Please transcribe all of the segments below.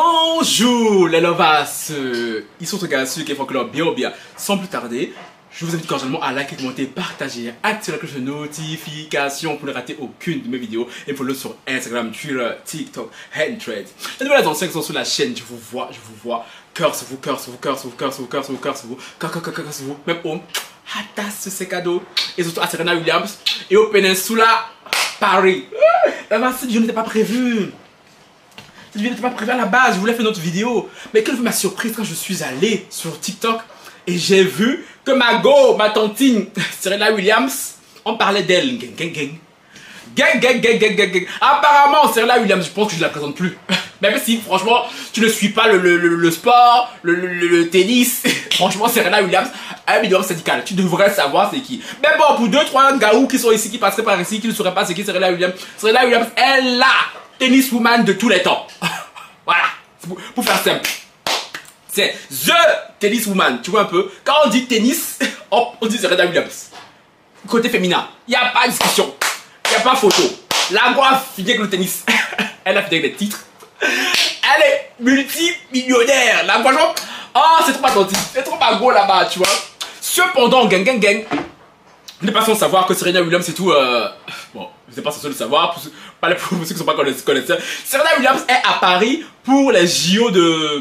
Bonjour les lovas, ils sont gars ceux qui font que leur bien ou bien. Sans plus tarder, je vous invite cordialement à liker, commenter, partager, activer la cloche de notification pour ne rater aucune de mes vidéos et me follow sur Instagram, Twitter, TikTok, Handtrade. Les nouvelles anciens qui sont sur la chaîne, je vous vois, cœur sur vous, même au Hatas c'est cadeau et surtout à Serena Williams et au Peninsula Paris. Cette vidéo n'était pas prévue. Cette vidéo n'était pas prévue à la base, je voulais faire une autre vidéo. Mais quelle fut ma surprise quand je suis allé sur TikTok et j'ai vu que ma tantine, Serena Williams, on parlait d'elle. Gang. Apparemment, Serena Williams, je pense que je ne la présente plus. Même si, franchement, tu ne suis pas le sport, le tennis. Franchement, Serena Williams a un minimum syndical. Tu devrais savoir c'est qui. Mais bon, pour 2-3 gaous qui sont ici, qui passeraient par ici, qui ne sauraient pas c'est qui Serena Williams. Serena Williams est la tenniswoman de tous les temps. Voilà, pour faire simple. C'est THE tenniswoman, tu vois un peu. Quand on dit tennis, on dit Serena Williams. Côté féminin, il n'y a pas de discussion. Il n'y a pas photo. La voix finit avec le tennis. Elle a fini avec des titres. Elle est multimillionnaire. La voix genre, oh c'est trop attentif. C'est trop pas gros là-bas, tu vois. Cependant, gang. Vous n'êtes pas sans savoir que Serena Williams c'est tout. Bon, vous n'êtes pas censé le savoir. Pour ceux qui ne sont pas connaisseurs. Serena Williams est à Paris pour les JO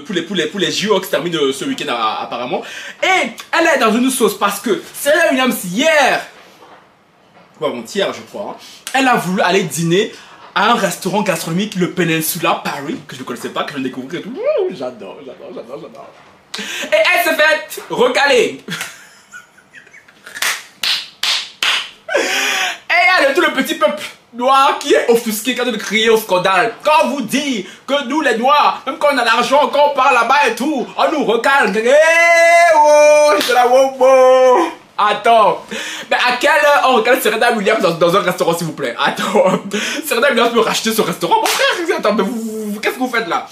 pour les JO qui se terminent ce week-end apparemment. Et elle est dans une sauce parce que Serena Williams hier, ou avant-hier je crois, elle a voulu aller dîner à un restaurant gastronomique, le Peninsula Paris, que je ne connaissais pas, que je découvrais et tout. J'adore. Et elle s'est faite recaler. Et il y a tout le petit peuple noir qui est offusqué quand on crie au scandale. Quand on vous dit que nous les noirs, même quand on a l'argent, quand on part là-bas et tout, on nous recale. Je la wow. Attends, mais à quelle heure on regarde Serena Williams dans un restaurant s'il vous plaît? Attends, Serena Williams peut racheter ce restaurant? Mon frère, attends, mais qu'est-ce que vous faites là?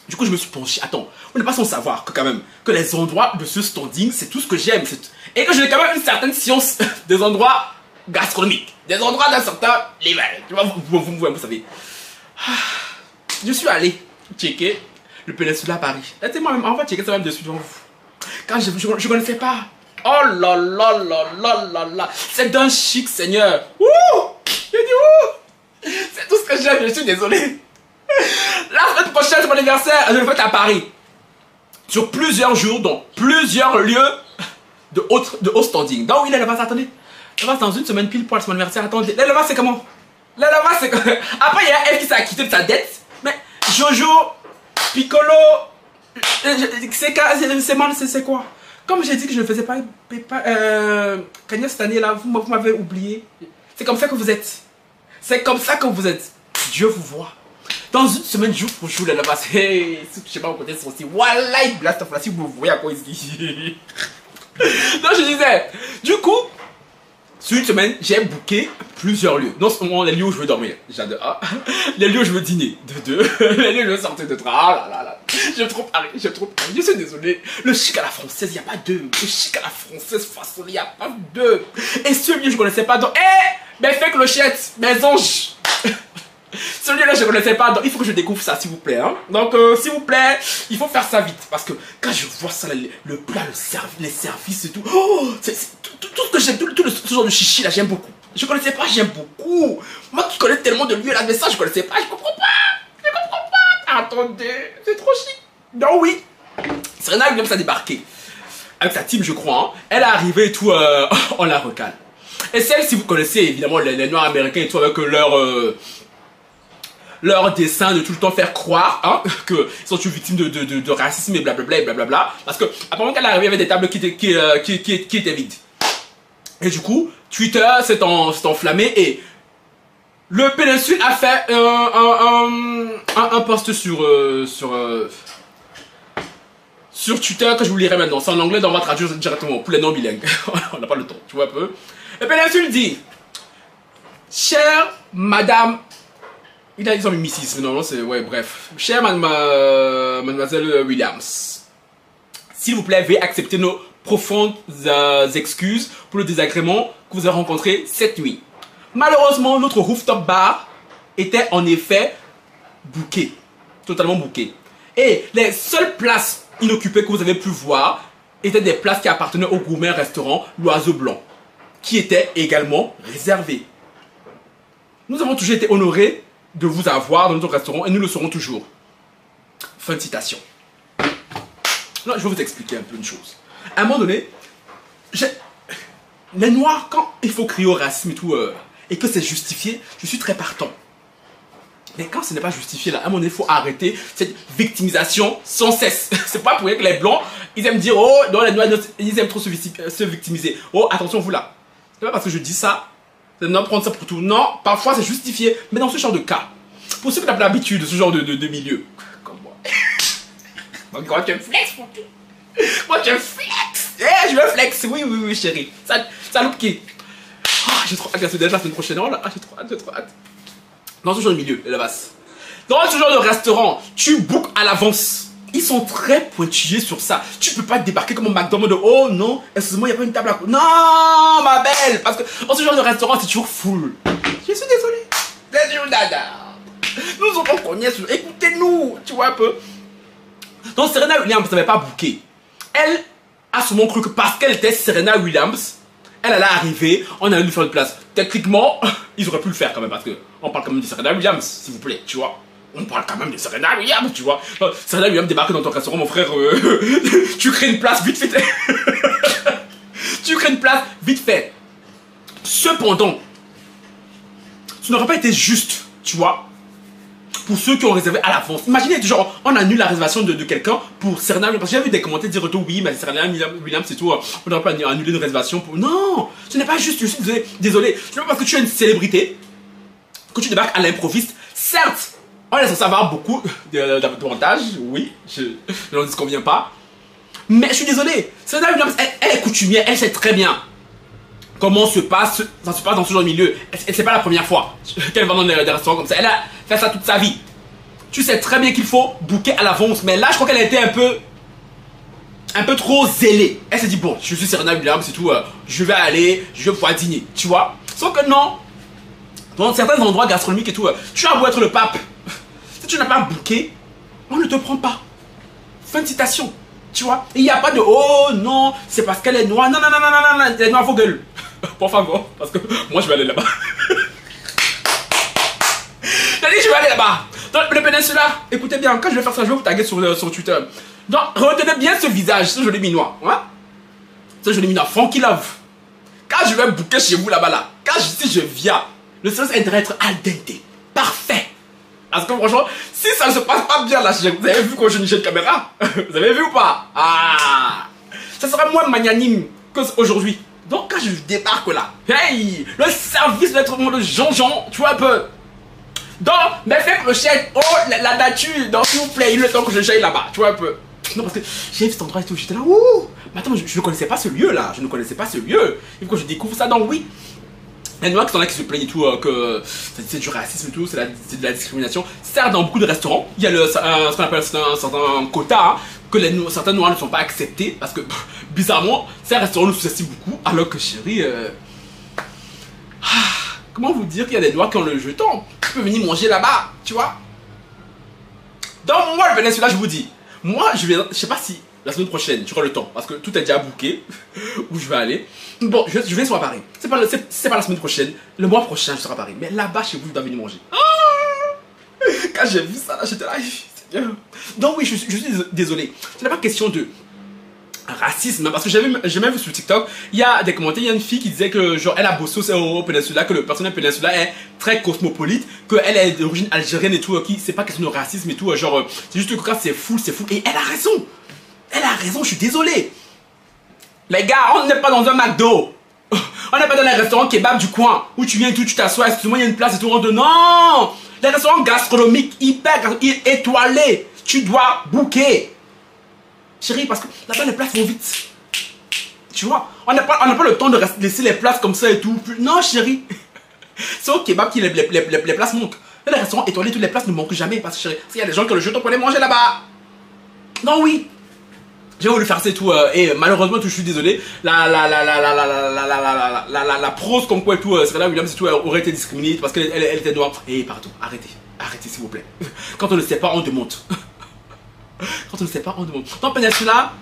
Du coup je me suis penché, attends, on n'est pas sans savoir que quand même, que les endroits de ce standing, c'est tout ce que j'aime. Et que j'ai quand même une certaine science des endroits gastronomiques, des endroits d'un certain level. Tu vois, vous savez. Je suis allé checker le Peninsula Paris. Laissez-moi même, on va checker ça même dessus devant vous. Quand je connaissais pas. Oh là, c'est d'un chic seigneur. Ouh, je dis ouh, c'est tout ce que j'aime, je suis désolé. La semaine prochaine, c'est mon anniversaire, je le fête à Paris. Sur plusieurs jours, dans plusieurs lieux de haut standing. Donc oui, les Levas, attendez. Les Levas, dans une semaine pile pour son anniversaire, attendez. Les Levas, c'est comment? Les Levas, c'est comment? Après, il y a elle qui s'est acquittée de sa dette. Mais Jojo, Piccolo, c'est quoi? Comme j'ai dit que je ne faisais pas Kanye cette année là, vous m'avez oublié. C'est comme ça que vous êtes. C'est comme ça que vous êtes. Dieu vous voit. Dans une semaine, jour pour jour, les Levas, hey, si je sais pas, vous connaissez aussi. Voilà, blast of la, si vous voyez à quoi ici. Donc je disais, du coup, sur une semaine, j'ai booké plusieurs lieux. Non seulement les lieux où je veux dormir, j'adore. Les lieux où je veux dîner, de deux. Les lieux où je veux sortir de train, oh là. J'aime trop Paris. Je suis désolé. Le chic à la française, il n'y a pas deux. Le chic à la française façonné, il n'y a pas deux. Et ce lieu, je ne connaissais pas. Donc, mes fées clochettes, mes anges. Celui-là, je ne connaissais pas. Donc, il faut que je découvre ça, s'il vous plaît. Hein. Donc, s'il vous plaît, il faut faire ça vite. Parce que quand je vois ça, le plat, les services et tout, oh, c'est tout ce que j'aime, ce genre de chichi là, j'aime beaucoup. Je ne connaissais pas, j'aime beaucoup. Moi qui connais tellement de lieux là, mais ça, je ne connaissais pas, je comprends pas. Attendez, c'est trop chic. Non, oui. Serena Williams a débarqué. Avec sa team, je crois. Hein. Elle est arrivée et tout, on la recale. Et celle, si vous connaissez évidemment les Noirs américains et tout, avec leur dessin de tout le temps faire croire hein, qu'ils sont toujours victimes de racisme et blablabla. Parce que, apparemment, qu'elle est arrivée avec des tables qui étaient vides. Et du coup, Twitter s'est enflammé et le Péninsule a fait un post sur Twitter que je vous lirai maintenant. C'est en anglais, donc on va traduire directement pour les non bilingues. On n'a pas le temps, tu vois un peu. Le Péninsule dit: chère madame. Ils ont mis Mrs. Non, c'est. Ouais, bref. Chère mademoiselle Williams, s'il vous plaît, veuillez accepter nos profondes excuses pour le désagrément que vous avez rencontré cette nuit. Malheureusement, notre rooftop bar était en effet booké. Totalement booké. Et les seules places inoccupées que vous avez pu voir étaient des places qui appartenaient au gourmet restaurant L'Oiseau Blanc, qui était également réservé. Nous avons toujours été honorés de vous avoir dans notre restaurant et nous le serons toujours. Fin de citation. Non, je vais vous expliquer un peu une chose. À un moment donné, les Noirs, quand il faut crier au racisme et tout, et que c'est justifié, je suis très partant. Mais quand ce n'est pas justifié, là, à un moment donné, il faut arrêter cette victimisation sans cesse. C'est pas pour rien que les Blancs, ils aiment dire, oh, non, les Noirs, ils aiment trop se victimiser. Oh, attention, vous là. C'est pas parce que je dis ça, c'est non prendre ça pour tout. Non, parfois c'est justifié. Mais dans ce genre de cas, pour ceux qui n'ont pas l'habitude de ce genre de milieu, comme moi. Donc, quand tu me flex pour tout. Moi, tu me flex. Eh, je me flex. Oui, oui, oui, chérie. Ça loupe qui. Oh, j'ai trop hâte de la semaine prochaine. Oh là, j'ai trop hâte, j'ai trop hâte. Dans ce genre de milieu, la basse. Dans ce genre de restaurant, tu bookes à l'avance. Ils sont très pointillés sur ça. Tu peux pas débarquer comme un McDonald's de oh non, excuse-moi, il n'y a pas une table à côté. Non, ma belle. Parce que dans ce genre de restaurant, c'est toujours full. Je suis désolé. Désolé, dada. Nous on connaît. Écoutez-nous. Tu vois un peu. Donc Serena Williams n'avait pas booké. Elle a sûrement cru que parce qu'elle était Serena Williams, elle allait arriver, on allait lui faire une place. Techniquement, ils auraient pu le faire quand même parce que on parle quand même de Serena Williams, s'il vous plaît, tu vois. On parle quand même de Serena Williams, tu vois. Serena Williams débarque dans ton restaurant, mon frère. Tu crées une place vite fait. Tu crées une place vite fait. Cependant, ce n'aurait pas été juste, tu vois, pour ceux qui ont réservé à l'avance. Imaginez, genre, on annule la réservation de quelqu'un pour Serena Williams. Parce que j'ai vu des commentaires dire oui, mais Serena Williams, c'est tout. On n'aurait pas annulé une réservation pour. Non, ce n'est pas juste. Je suis désolé. Ce n'est pas parce que tu es une célébrité que tu débarques à l'improviste. Certes, on est censé avoir beaucoup d'avantages. Oui, je n'en disconviens pas. Mais je suis désolé. Serena Williams, elle est coutumière. Elle sait très bien comment ça se passe dans ce genre de milieu. C'est pas la première fois qu'elle va dans des restaurants comme ça. Elle a fait ça toute sa vie. Tu sais très bien qu'il faut booker à l'avance. Mais là, je crois qu'elle a été un peu trop zélée. Elle s'est dit, bon, je suis Serena Williams, c'est tout. Je vais aller, je vais pouvoir dîner. Tu vois. Sauf que non. Dans certains endroits gastronomiques et tout, tu as beau être le pape. Si tu n'as pas booké, on ne te prend pas. Fin de citation. Tu vois. Il n'y a pas de, oh non, c'est parce qu'elle est noire. Non, non, non, non, non, non, elle est noire, vos gueules. Pour favor, parce que moi je vais aller là-bas. J'ai dit je vais aller là-bas. Donc le Peninsula, écoutez bien, quand je vais faire ça, je vais vous taguer sur Twitter. Donc retenez bien ce visage, ce joli minois. Hein? Ce joli minois, Funky Love. Quand je vais booker chez vous là-bas, là, si je viens, le service intérêt être al dente. Parfait. Parce que franchement, si ça ne se passe pas bien là, vous avez vu quand j'ai une caméra? Vous avez vu ou pas? Ah, ça sera moins magnanime qu'aujourd'hui. Donc quand je débarque là, hey, le service doit être de Jean-Jean, tu vois un peu. Donc, mais fais clochette, oh, la nature, donc s'il vous plaît, il est le temps que je j'aille là-bas, tu vois un peu. Non, parce que j'ai vu cet endroit et tout, j'étais là, ouh. Mais attends, je ne connaissais pas ce lieu là, je ne connaissais pas ce lieu. Et quand je découvre ça, donc oui. Les Noirs qui sont là qui se plaignent et tout, que c'est du racisme et tout, c'est de la discrimination. Certes, dans beaucoup de restaurants, il y a ce qu'on appelle un certain quota, hein, que certains Noirs ne sont pas acceptés, parce que bizarrement, ces restaurants nous sous-estiment beaucoup, alors que chérie, comment vous dire qu'il y a des Noirs qui ont le jeton? Tu peux venir manger là-bas, tu vois. Donc moi, le Venezuela, je vous dis, moi, je sais pas si la semaine prochaine, tu auras le temps, parce que tout est déjà booké, où je vais aller. Bon, je vais sur Paris. C'est pas la semaine prochaine, le mois prochain, je serai à Paris. Mais là-bas, chez vous, je dois venir manger. Quand j'ai vu ça, là, j'étais là, donc oui, je suis désolé. Ce n'est pas question de racisme, parce que j'ai même vu sur TikTok, il y a des commentaires, il y a une fille qui disait que genre elle a bossé au Peninsula, que le personnel Peninsula est très cosmopolite, qu'elle est d'origine algérienne et tout, c'est pas question de racisme et tout, genre c'est juste que quand c'est fou, et elle a raison. Elle a raison, je suis désolé. Les gars, on n'est pas dans un McDo. On n'est pas dans les restaurants kebab du coin où tu viens et tout, tu t'assois, excuse-moi, il y a une place et tout, on te... Non. Les restaurants gastronomiques hyper étoilés, tu dois booker. Chérie, parce que là-bas, les places vont vite. Tu vois, on n'a pas le temps de laisser les places comme ça et tout. Non, chérie. C'est au kebab que les places manquent. Les restaurants étoilés, toutes les places ne manquent jamais. Parce que, chérie, il y a des gens qui ont le jeton pour aller manger là-bas. Non, oui. J'ai voulu faire ça et tout, et malheureusement, je suis désolé. La prose comme quoi et tout, Serena Williams et tout, aurait été discriminée parce qu'elle était noire. Et pardon, arrêtez, s'il vous plaît. Quand on ne sait pas, on demande. Quand on ne sait pas, on demande. Ton Peninsula,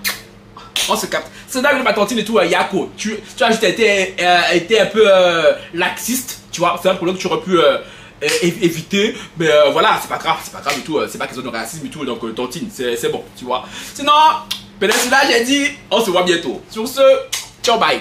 on se capte. C'est là que ma tantine et tout, Yako. Tu as juste été un peu laxiste, tu vois. C'est un problème que tu aurais pu éviter. Mais voilà, c'est pas grave du tout. C'est pas question de racisme du tout. Donc, tantine, c'est bon, tu vois. Sinon, Peninsula, j'ai dit, on se voit bientôt. Sur ce, ciao, bye.